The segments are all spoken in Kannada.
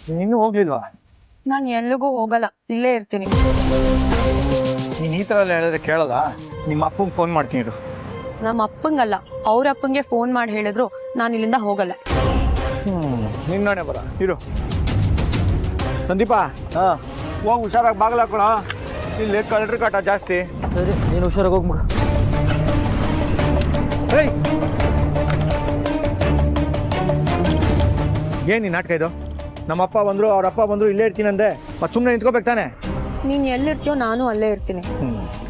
ನೀನು ಹೋಗ್ಲಿಲ್ವಾ? ನಾನು ಎಲ್ಲಿಗೂ ಹೋಗಲ್ಲ, ಇಲ್ಲೇ ಇರ್ತೀನಿ. ನೀನು ಈ ಥರ ಎಲ್ಲ ಹೇಳಿದ್ರೆ ಕೇಳಲ್ಲ. ನಿಮ್ಮ ಅಪ್ಪಂಗೆ ಫೋನ್ ಮಾಡ್ತೀನಿ ಇರು. ನಮ್ಮ ಅಪ್ಪಂಗಲ್ಲ, ಅವ್ರ ಅಪ್ಪಂಗೆ ಫೋನ್ ಮಾಡಿ ಹೇಳಿದ್ರು ನಾನು ಇಲ್ಲಿಂದ ಹೋಗಲ್ಲ. ನಿನ್ನೋಣೆ ಬರ ಇರು. ಸಂದೀಪ, ಹೋಗಿ ಹುಷಾರಾಗಿ ಬಾಗಿಲು ಹಾಕೋಣ. ಇಲ್ಲಿ ಕಳ್ಳರ ಕಾಟ ಜಾಸ್ತಿ. ಸರಿ, ನೀನು ಹುಷಾರಾಗಿ ಹೋಗ್ಬಿಡು. ಏನು ಈ ನಾಟಕ ಇದು? ನಮ್ಮಪ್ಪ ಬಂದರು, ಅವ್ರ ಅಪ್ಪ ಬಂದರು, ಇಲ್ಲೇ ಇರ್ತೀನಂದೆ. ಮತ್ತೆ ಸುಮ್ಮನೆ ನಿಂತ್ಕೋಬೇಕು ತಾನೆ? ನೀನು ಎಲ್ಲಿರ್ತೀಯೋ ನಾನು ಅಲ್ಲೇ ಇರ್ತೀನಿ.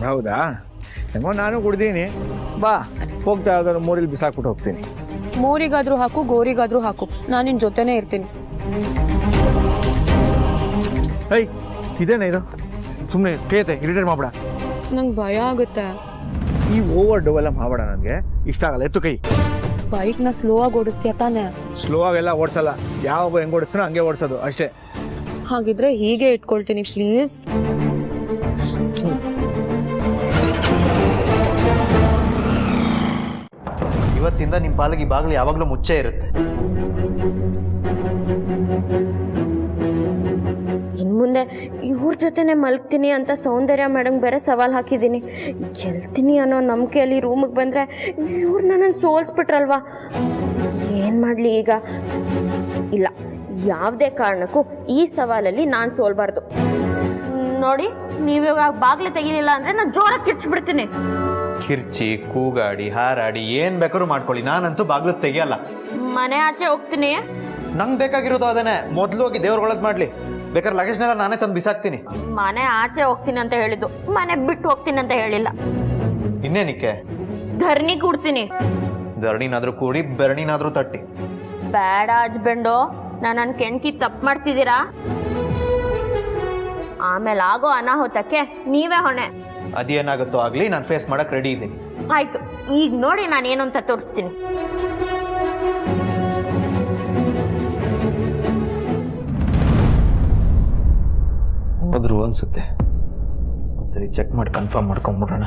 ಹೌದಾ? ಹೆಂಗೋ ನಾನು ಕುಡ್ದೀನಿ. ಬಾ, ಹೋಗ್ತಾ ಯಾವ್ದಾದ್ರು ಮೂರಿಲಿ ಬಿಸಾಕ್ಬಿಟ್ಟು ಹೋಗ್ತೀನಿ. ಮೋರಿಗಾದ್ರೂ ಹಾಕು, ಗೋರಿಗಾದ್ರೂ ಹಾಕು, ನಾನು ನಿನ್ನ ಜೊತೆನೇ ಇರ್ತೀನಿ. ಇದೇನ ಇದು? ಸುಮ್ಮನೆ ಕೇತೆ ಇರಿಟೇಟ್ ಮಾಡ್ಬೇಡ. ನಂಗೆ ಭಯ ಆಗುತ್ತೆ. ಈ ಓವರ್ ಡೋ ಎಲ್ಲ ಮಾಡ್ಬೇಡ, ನನಗೆ ಇಷ್ಟ ಆಗಲ್ಲ. ಎತ್ತು ಕೈ. ಬೈಕ್ನ ಸ್ಲೋ ಆಗಿ ಓಡಿಸ್ತೀಯ ತಾನೆ? ಸ್ಲೋ ಆಗೆಲ್ಲ ಓಡಿಸಲ್ಲ. ಯಾವ ಹೆಂಗ್ ಓಡಿಸ್ತಾನೋ ಹಂಗೆ ಓಡಿಸೋದು ಅಷ್ಟೇ. ಹಾಗಿದ್ರೆ ಹೀಗೆ ಇಟ್ಕೊಳ್ತೀನಿ ಪ್ಲೀಸ್. ಇವತ್ತಿಂದ ನಿಮ್ಮ ಪಾಲಿಗೆ ಬಾಗಿಲು ಯಾವಾಗಲೂ ಮುಚ್ಚೇ ಇರುತ್ತೆ. ಇನ್ಮುಂದೆ ಇವ್ರ ಜೊತೆನೆ ಮಲ್ಗ್ತೀನಿ ಅಂತ ಸೌಂದರ್ಯ ಮೇಡಮ್ ಬೇರೆ ಸವಾಲ್ ಹಾಕಿದ್ದೀನಿ. ಗೆಲ್ತೀನಿ ಅನ್ನೋ ನಂಬಿಕೆಯಲ್ಲಿ ರೂಮಿಗೆ ಬಂದರೆ ಇವ್ರು ನನ್ನನ್ನು ಸೋಲ್ಸ್ಬಿಟ್ರಲ್ವಾ. ಏನು ಮಾಡಲಿ ಈಗ? ಇಲ್ಲ, ಯಾವುದೇ ಕಾರಣಕ್ಕೂ ಈ ಸವಾಲಲ್ಲಿ ನಾನು ಸೋಲ್ಬಾರ್ದು. ನೋಡಿ, ನೀವಿವಾಗ ಬಾಗಿಲು ತೆಗಿಲಿಲ್ಲ ಅಂದರೆ ನಾನು ಜೋರಾಗಿ ಕಿರ್ಚ್ಬಿಡ್ತೀನಿ. ಕಿರ್ಚಿ, ಕೂಗಾಡಿ, ಹಾರಾಡಿ ಏನ್ ಬೇಕಾದ್ರೂ ಮಾಡ್ಕೊಳ್ಳಿ, ನಾನಂತೂ ಬಾಗಿಲು ತೆಗಿಯಲ್ಲ. ಮನೆ ಆಚೆ ಹೋಗ್ತೀನಿ. ನಂಗೆ ಬೇಕಾಗಿರೋದು ಅದನ್ನೇ. ಮೊದಲು ಹೋಗಿ ದೇವ್ರೊಳದ್ ಮಾಡ್ಲಿ, ಬೇಕಾದ್ರೆ ಲಗೇಜ್ನೆಲ್ಲ ನಾನೇ ತಂದು ಬಿಸಾಕ್ತೀನಿ. ಮನೆ ಆಚೆ ಹೋಗ್ತೀನಿ ಅಂತ ಹೇಳಿದ್ದು, ಮನೆ ಬಿಟ್ಟು ಹೋಗ್ತೀನಿ ಅಂತ ಹೇಳಿಲ್ಲ. ಇನ್ನೇನಿಕ್ಕೆ? ಧರಣಿ ಕೂಡ್ತೀನಿ. ಧರಣಿನಾದ್ರೂ ಕೂಡಿ, ಬೆರಣಿನಾದ್ರೂ ತಟ್ಟಿ. ಬೇಡ ಹಸ್ಬೆಂಡು, ನನ್ನ ಕೆಣ್ಕಿ ತಪ್ಪು ಮಾಡ್ತಿದ್ದೀರಾ. ಆಮೇಲೆ ಆಗೋ ಅನಾಹುತಕ್ಕೆ ನೀವೇ ಹೊಣೆ. ಅದೇನಾಗುತ್ತೋ ಆಗ್ಲಿ, ನಾನು ಫೇಸ್ ಮಾಡಕ್ ರೆಡಿ ಇದ್ದೀನಿ. ಆಯ್ತು, ಈಗ ನೋಡಿ ನಾನು ಏನು ಅಂತ ತೋರಿಸ್ತೀನಿ. ಹೋದ್ರು ಅನ್ಸುತ್ತೆ. ಒಂದ್ಸರಿ ಚೆಕ್ ಮಾಡಿ ಕನ್ಫರ್ಮ್ ಮಾಡ್ಕೊಂಡ್ಬಿಡೋಣ.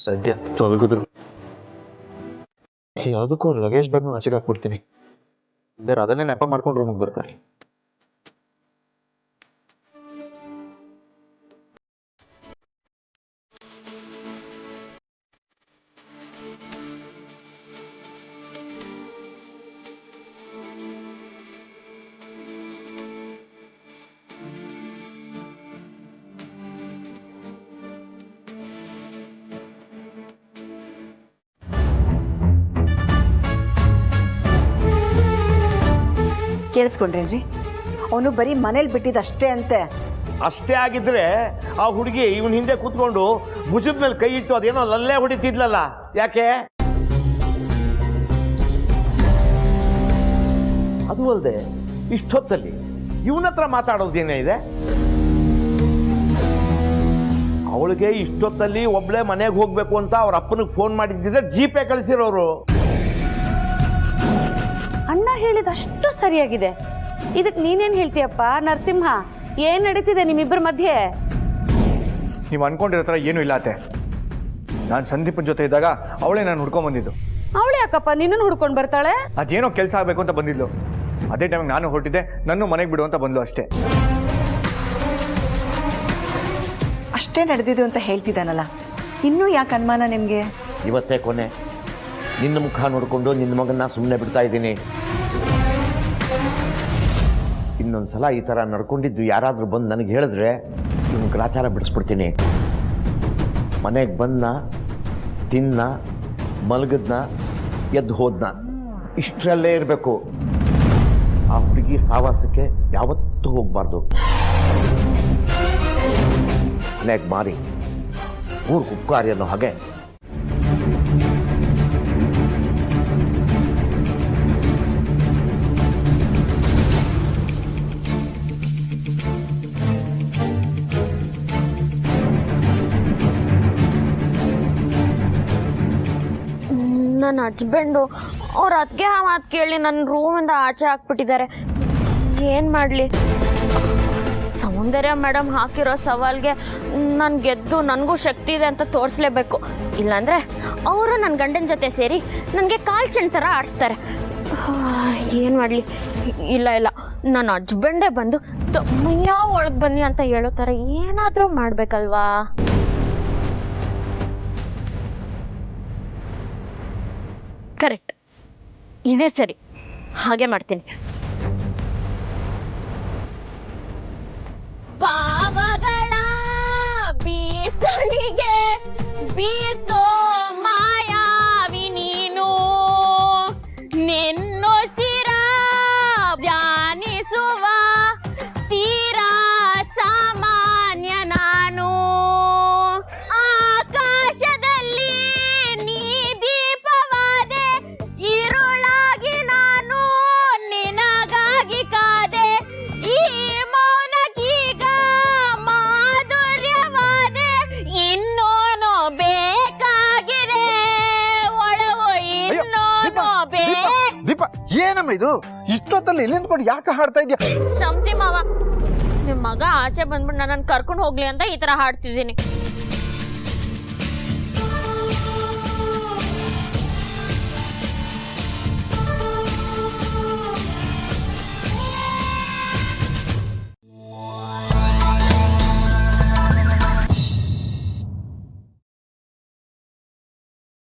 ಸದ್ಯ ತೊಲಗಿದ್ರು. ಯಾವುದಕ್ಕೂ ಲಗೇಜ್ ಬ್ಯಾಗ್ನ ಆಚೆಗೆ ಹಾಕ್ಬಿಡ್ತೀನಿ. ಬೇರೆ ಅದನ್ನೇ ನೆಪ ಮಾಡ್ಕೊಂಡು ರೂಮಿಗೆ ಬರ್ತಾರೆ. ಕೇಳಿಸ್ಕೊಂಡ್ರೇನ್ರಿ? ಅವನು ಬರೀ ಮನೇಲಿ ಬಿಟ್ಟಿದ್ದಷ್ಟೇ ಅಂತೆ. ಅಷ್ಟೇ ಆಗಿದ್ರೆ ಆ ಹುಡುಗಿ ಇವನ್ ಹಿಂದೆ ಕೂತ್ಕೊಂಡು ಭುಜದ ಮೇಲೆ ಕೈ ಇಟ್ಟು ಅದೇನೋ ಲಲ್ಲೆ ಹೊಡಿತಿದ್ಲಲ್ಲ, ಯಾಕೆ? ಅದು ಅಲ್ಲದೆ ಇಷ್ಟೊತ್ತಲ್ಲಿ ಇವನ ಹತ್ರ ಮಾತಾಡೋದೇನೇ ಇದೆ? ಅವಳಿಗೆ ಇಷ್ಟೊತ್ತಲ್ಲಿ ಒಬ್ಳೆ ಮನೆಗೆ ಹೋಗ್ಬೇಕು ಅಂತ ಅವ್ರ ಅಪ್ಪನಿಗೆ ಫೋನ್ ಮಾಡಿದ್ದಿದ್ರೆ ಜೀಪೇ ಕಳಿಸಿರೋರು. ಅಣ್ಣ ಹೇಳಿದಷ್ಟು ಸರಿಯಾಗಿದೆ. ಇದಕ್ಕೆ ನೀನೇನ್ ಹೇಳ್ತೀಯಪ್ಪ ನರಸಿಂಹ? ಏನ್ ನಡೀತಿದೆ ನಿಮ್ಮಿಬ್ಬರ ಮಧ್ಯೆ? ನೀವು ಅನ್ಕೊಂಡಿರೋ ಥರ ಏನೂ ಇಲ್ಲ ಅತ್ತೆ. ನಾನು ಸಂದೀಪನ ಜೊತೆ ಇದ್ದಾಗ ಅವಳೇ ನಾನು ಹುಡ್ಕೊಂಡ್ ಬಂದಿದ್ದು. ಅವಳು ಯಾಕಪ್ಪ ನಿನ್ನನ್ನು ಹುಡ್ಕೊಂಡು ಬರ್ತಾಳೆ? ಅದೇನೋ ಕೆಲಸ ಆಗಬೇಕು ಅಂತ ಬಂದಿದ್ಲು. ಅದೇ ಟೈಮಿಗೆ ನಾನು ಹೊರಟಿದ್ದೆ, ನನ್ನ ಮನೆಗೆ ಬಿಡು ಅಂತ ಬಂದ್ಲು ಅಷ್ಟೇ. ಅಷ್ಟೇ ನಡೆದಿದ್ದು ಅಂತ ಹೇಳ್ತಿದ್ದಾನಲ್ಲ, ಇನ್ನೂ ಯಾಕೆ ಅನುಮಾನ ನಿಮಗೆ? ಇವತ್ತೇ ಕೊನೆ. ನಿನ್ನ ಮುಖ ನೋಡಿಕೊಂಡು ನಿನ್ನ ಮಗನ್ನ ಸುಮ್ಮನೆ ಬಿಡ್ತಾ ಇದ್ದೀನಿ. ಇನ್ನೊಂದ್ಸಲ ಈ ಥರ ನಡ್ಕೊಂಡಿದ್ದು ಯಾರಾದರೂ ಬಂದು ನನಗೆ ಹೇಳಿದ್ರೆ ಇವನು ಗ್ರಾಚಾರ ಬಿಡಿಸ್ಬಿಡ್ತೀನಿ. ಮನೆಗೆ ಬಂದ, ತಿನ್ನ, ಮಲಗದ್ನ, ಎದ್ದು ಹೋದ್ನ, ಇಷ್ಟರಲ್ಲೇ ಇರಬೇಕು. ಆ ಹುಡುಗಿ ಸಾವಾಸಕ್ಕೆ ಯಾವತ್ತೂ ಹೋಗ್ಬಾರ್ದು. ಮನೆಗೆ ಮಾರಿ ಊರು ಕುಕ್ಕಾರಿ ಅನ್ನೋ ಹಾಗೆ. ನನ್ನ ಹಸ್ಬೆಂಡು ಅವ್ರ ಅತ್ತಿಗೆ ಆ ಮಾತು ಕೇಳಿ ನನ್ನ ರೂಮಿಂದ ಆಚೆ ಹಾಕ್ಬಿಟ್ಟಿದ್ದಾರೆ. ಏನು ಮಾಡಲಿ? ಸೌಂದರ್ಯ ಮೇಡಮ್ ಹಾಕಿರೋ ಸವಾಲ್ಗೆ ನಾನು ಗೆದ್ದು ನನಗೂ ಶಕ್ತಿ ಇದೆ ಅಂತ ತೋರಿಸ್ಲೇಬೇಕು. ಇಲ್ಲಾಂದರೆ ಅವರು ನನ್ನ ಗಂಡನ ಜೊತೆ ಸೇರಿ ನನಗೆ ಕಾಲ್ ಚೆಂಡ್ ಥರ ಆಡಿಸ್ತಾರೆ. ಏನು ಮಾಡಲಿ? ಇಲ್ಲ ನನ್ನ ಹಸ್ಬೆಂಡೇ ಬಂದು ತಮ್ಮಯ್ಯ ಒಳಗೆ ಬನ್ನಿ ಅಂತ ಹೇಳೋ ಥರ ಏನಾದರೂ ಮಾಡಬೇಕಲ್ವಾ? ಕರೆಕ್ಟ್, ಇದೇ ಸರಿ, ಹಾಗೆ ಮಾಡ್ತೀನಿ. ಪಾವಗಳ ಬೀಸಣಿಗೆ ಬೀಸೋ ಮಾಯಾವಿ ನೀನು, ನಿನ್ನೊಸಿರ ಧ್ಯಾನಿಸುವ ತೀರಾ ಸಾಮಾನ್ಯ ನಾನು. ಆಕಾಶದಲ್ಲಿ ನೀ ದೀಪವಾದೆ, ಇರುಳಾಗಿ ನಾನು ನಿನಗಾಗಿ ಕಾದೆ. ಈ ಮೌನಕ್ಕೀಗ ಮಾಧುರ್ಯವಾದೆ, ಇನ್ನೋನು ಬೇಕಾಗಿದೆ ಒಳವು, ಇನ್ನೋನು ದೀಪ, ಏನಮ್ಮ ಇದು? ಇಷ್ಟೊತ್ತಲ್ಲಿ ಎಲ್ಲಿಂದ ಕೊಂಡು ಯಾಕೆ ಹಾಡ್ತಾ ಇದೆಯಾ? ಸಂಸಿ ಮಾವ, ನಿಮ್ಮ ಮಗ ಆಚೆ ಬಂದ್ಬಿಟ್ಟು ನನ್ನನ್ನು ಕರ್ಕೊಂಡು ಹೋಗ್ಲಿ ಅಂತ ಈ ತರ ಹಾಡ್ತಿದ್ದೀನಿ.